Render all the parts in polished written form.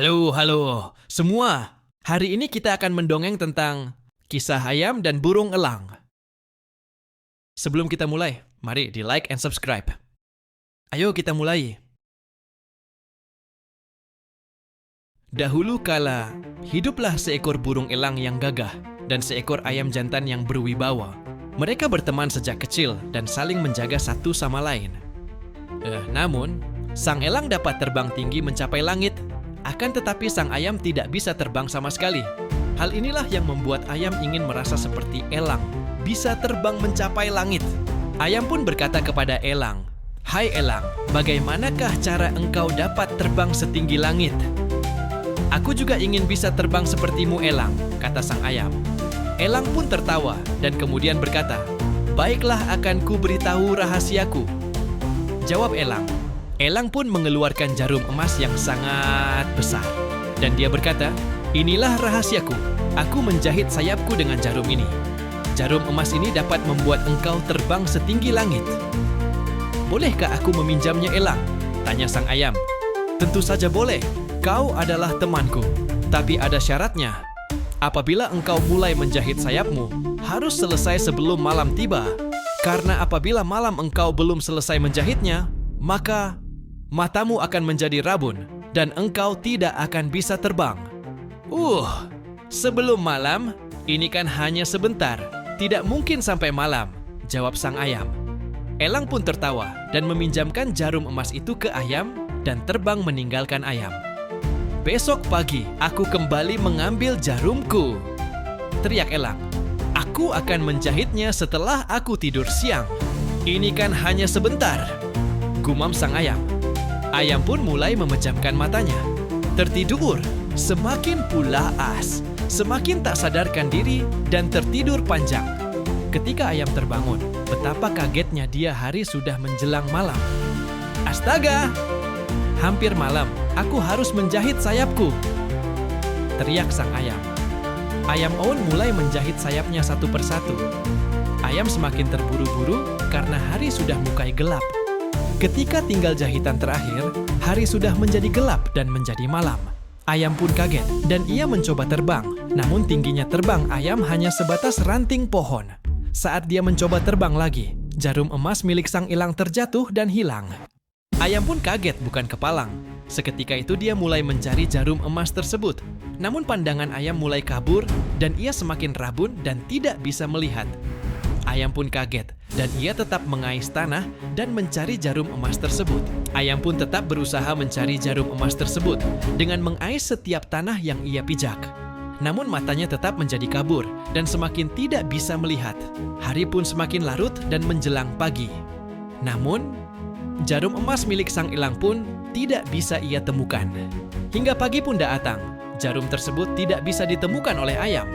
Halo semua. Hari ini kita akan mendongeng tentang kisah ayam dan burung elang. Sebelum kita mulai, mari di like and subscribe. Ayo kita mulai. Dahulu kala, hiduplah seekor burung elang yang gagah dan seekor ayam jantan yang berwibawa. Mereka berteman sejak kecil dan saling menjaga satu sama lain. Namun, sang elang dapat terbang tinggi mencapai langit. Akan tetapi sang ayam tidak bisa terbang sama sekali. Hal inilah yang membuat ayam ingin merasa seperti elang, bisa terbang mencapai langit. Ayam pun berkata kepada elang, "Hai elang, bagaimanakah cara engkau dapat terbang setinggi langit?" "Aku juga ingin bisa terbang sepertimu elang," kata sang ayam. Elang pun tertawa dan kemudian berkata, "Baiklah, akan ku beritahu rahasiaku." Jawab elang. Elang pun mengeluarkan jarum emas yang sangat besar. Dan dia berkata, "Inilah rahasiaku. Aku menjahit sayapku dengan jarum ini. Jarum emas ini dapat membuat engkau terbang setinggi langit." "Bolehkah aku meminjamnya elang?" tanya sang ayam. "Tentu saja boleh. Kau adalah temanku. Tapi ada syaratnya. Apabila engkau mulai menjahit sayapmu, harus selesai sebelum malam tiba. Karena apabila malam engkau belum selesai menjahitnya, maka matamu akan menjadi rabun dan engkau tidak akan bisa terbang." Sebelum malam? Ini kan hanya sebentar. Tidak mungkin sampai malam," jawab sang ayam. Elang pun tertawa dan meminjamkan jarum emas itu ke ayam dan terbang meninggalkan ayam. "Besok pagi, aku kembali mengambil jarumku," teriak elang. "Aku akan menjahitnya setelah aku tidur siang." "Ini kan hanya sebentar," gumam sang ayam. Ayam pun mulai memejamkan matanya. Tertidur, semakin pulas, semakin tak sadarkan diri dan tertidur panjang. Ketika ayam terbangun, betapa kagetnya dia hari sudah menjelang malam. "Astaga! Hampir malam, aku harus menjahit sayapku," teriak sang ayam. Ayam Oun mulai menjahit sayapnya satu persatu. Ayam semakin terburu-buru karena hari sudah mulai gelap. Ketika tinggal jahitan terakhir, hari sudah menjadi gelap dan menjadi malam. Ayam pun kaget dan ia mencoba terbang. Namun tingginya terbang ayam hanya sebatas ranting pohon. Saat dia mencoba terbang lagi, jarum emas milik sang elang terjatuh dan hilang. Ayam pun kaget bukan kepalang. Seketika itu dia mulai mencari jarum emas tersebut. Namun pandangan ayam mulai kabur dan ia semakin rabun dan tidak bisa melihat. Ayam pun kaget dan ia tetap mengais tanah dan mencari jarum emas tersebut. Ayam pun tetap berusaha mencari jarum emas tersebut dengan mengais setiap tanah yang ia pijak. Namun matanya tetap menjadi kabur dan semakin tidak bisa melihat. Hari pun semakin larut dan menjelang pagi. Namun, jarum emas milik sang elang pun tidak bisa ia temukan. Hingga pagi pun datang, jarum tersebut tidak bisa ditemukan oleh ayam.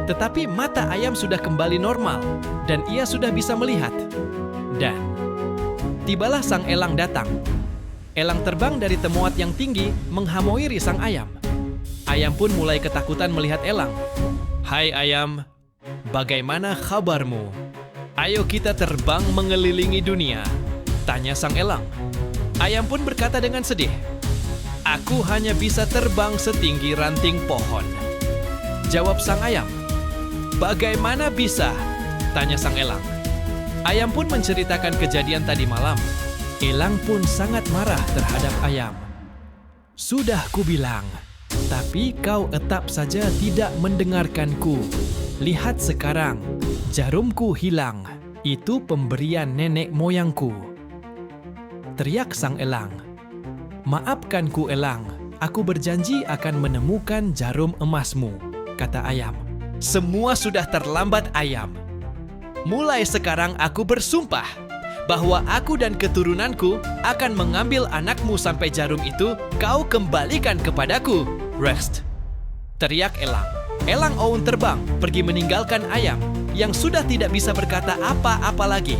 Tetapi mata ayam sudah kembali normal dan ia sudah bisa melihat. Dan tibalah sang elang datang. Elang terbang dari temuat yang tinggi menghamoiri sang ayam. Ayam pun mulai ketakutan melihat elang. "Hai ayam, bagaimana kabarmu? Ayo kita terbang mengelilingi dunia," tanya sang elang. Ayam pun berkata dengan sedih, "Aku hanya bisa terbang setinggi ranting pohon," jawab sang ayam. "Bagaimana bisa?" tanya sang elang. Ayam pun menceritakan kejadian tadi malam. Elang pun sangat marah terhadap ayam. "Sudah kubilang, tapi kau tetap saja tidak mendengarkanku. Lihat sekarang, jarumku hilang. Itu pemberian nenek moyangku," teriak sang elang. "Maafkanku elang, aku berjanji akan menemukan jarum emasmu," kata ayam. "Semua sudah terlambat ayam. Mulai sekarang aku bersumpah bahwa aku dan keturunanku akan mengambil anakmu sampai jarum itu kau kembalikan kepadaku." "Rest!" teriak elang. Elang Oun terbang pergi meninggalkan ayam yang sudah tidak bisa berkata apa-apa lagi.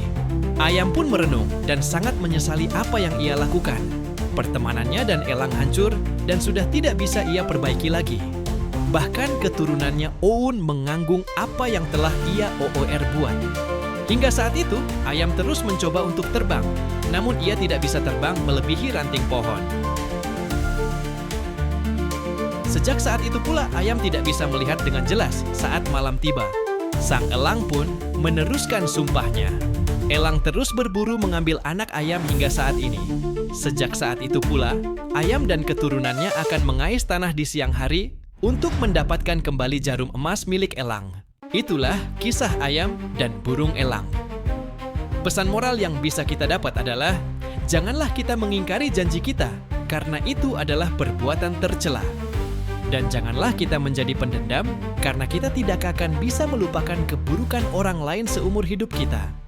Ayam pun merenung dan sangat menyesali apa yang ia lakukan. Pertemanannya dan elang hancur dan sudah tidak bisa ia perbaiki lagi. Bahkan keturunannya Oun menganggung apa yang telah ia OOR buat. Hingga saat itu, ayam terus mencoba untuk terbang. Namun ia tidak bisa terbang melebihi ranting pohon. Sejak saat itu pula ayam tidak bisa melihat dengan jelas saat malam tiba. Sang elang pun meneruskan sumpahnya. Elang terus berburu mengambil anak ayam hingga saat ini. Sejak saat itu pula, ayam dan keturunannya akan mengais tanah di siang hari untuk mendapatkan kembali jarum emas milik elang. Itulah kisah ayam dan burung elang. Pesan moral yang bisa kita dapat adalah, janganlah kita mengingkari janji kita, karena itu adalah perbuatan tercela. Dan janganlah kita menjadi pendendam, karena kita tidak akan bisa melupakan keburukan orang lain seumur hidup kita.